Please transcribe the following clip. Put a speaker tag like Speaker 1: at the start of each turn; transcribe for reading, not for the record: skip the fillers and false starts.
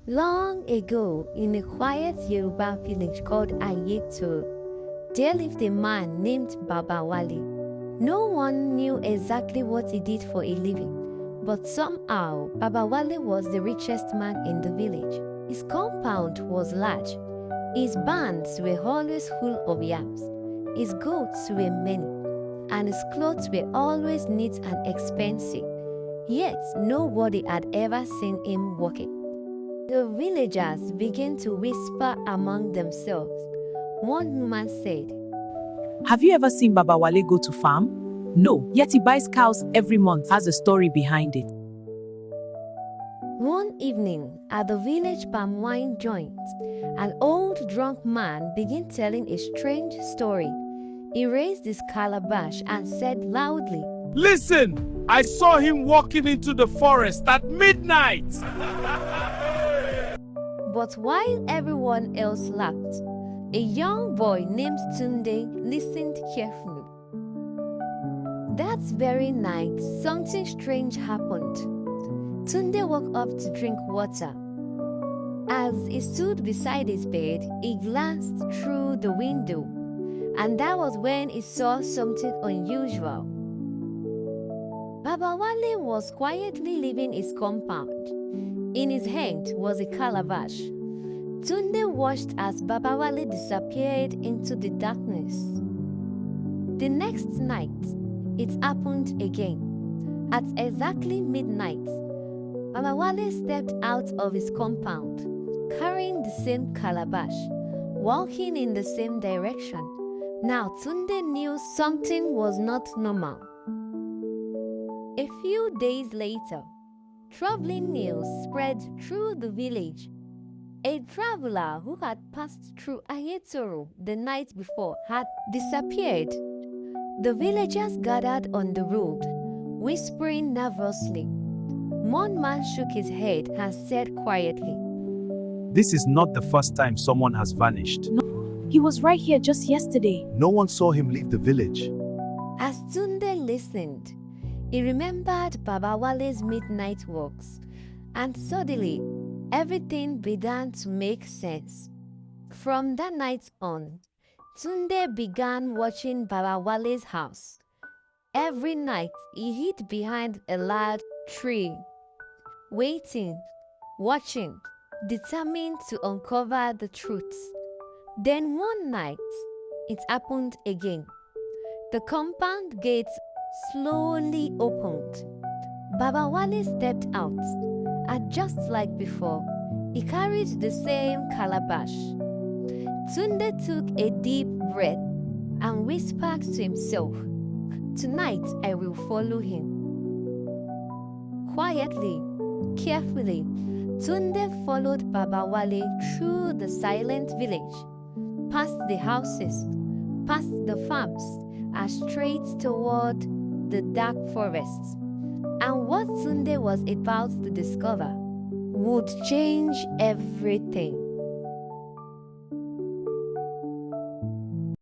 Speaker 1: Long ago, in a quiet Yoruba village called Ayetoro, there lived a man named Baba Wale. No one knew exactly what he did for a living, but somehow Baba Wale was the richest man in the village. His compound was large, his barns were always full of yams, his goats were many, and his clothes were always neat and expensive. Yet nobody had ever seen him working. The villagers began to whisper among themselves. One woman said,
Speaker 2: Have you ever seen Baba Wale go to farm? No, yet he buys cows every month. Has a story behind it.
Speaker 1: One evening, at the village palm wine joint, an old drunk man began telling a strange story. He raised his calabash and said loudly,
Speaker 3: Listen, I saw him walking into the forest at midnight.
Speaker 1: But while everyone else laughed, a young boy named Tunde listened carefully. That very night, something strange happened. Tunde woke up to drink water. As he stood beside his bed, he glanced through the window, and that was when he saw something unusual. Baba Wale was quietly leaving his compound. In his hand was a calabash. Tunde watched as Baba Wale disappeared into the darkness. The next night, it happened again. At exactly midnight, Baba Wale stepped out of his compound, carrying the same calabash, walking in the same direction. Now Tunde knew something was not normal. A few days later, traveling news spread through the village. A traveler who had passed through Ayetoro the night before had disappeared. The villagers gathered on the road, whispering nervously. One man shook his head and said quietly,
Speaker 3: This is not the first time someone has vanished.
Speaker 2: He was right here just yesterday.
Speaker 4: No one saw him leave the village.
Speaker 1: As Tunde listened, he remembered Baba Wale's midnight walks, and suddenly everything began to make sense. From that night on, Tunde began watching Baba Wale's house. Every night he hid behind a large tree, waiting, watching, determined to uncover the truth. Then one night, it happened again. The compound gates slowly opened. Baba Wale stepped out, and just like before, he carried the same calabash. Tunde took a deep breath and whispered to himself, Tonight I will follow him. Quietly, carefully, Tunde followed Baba Wale through the silent village, past the houses, past the farms, and straight toward the dark forests. And what Tunde was about to discover would change everything.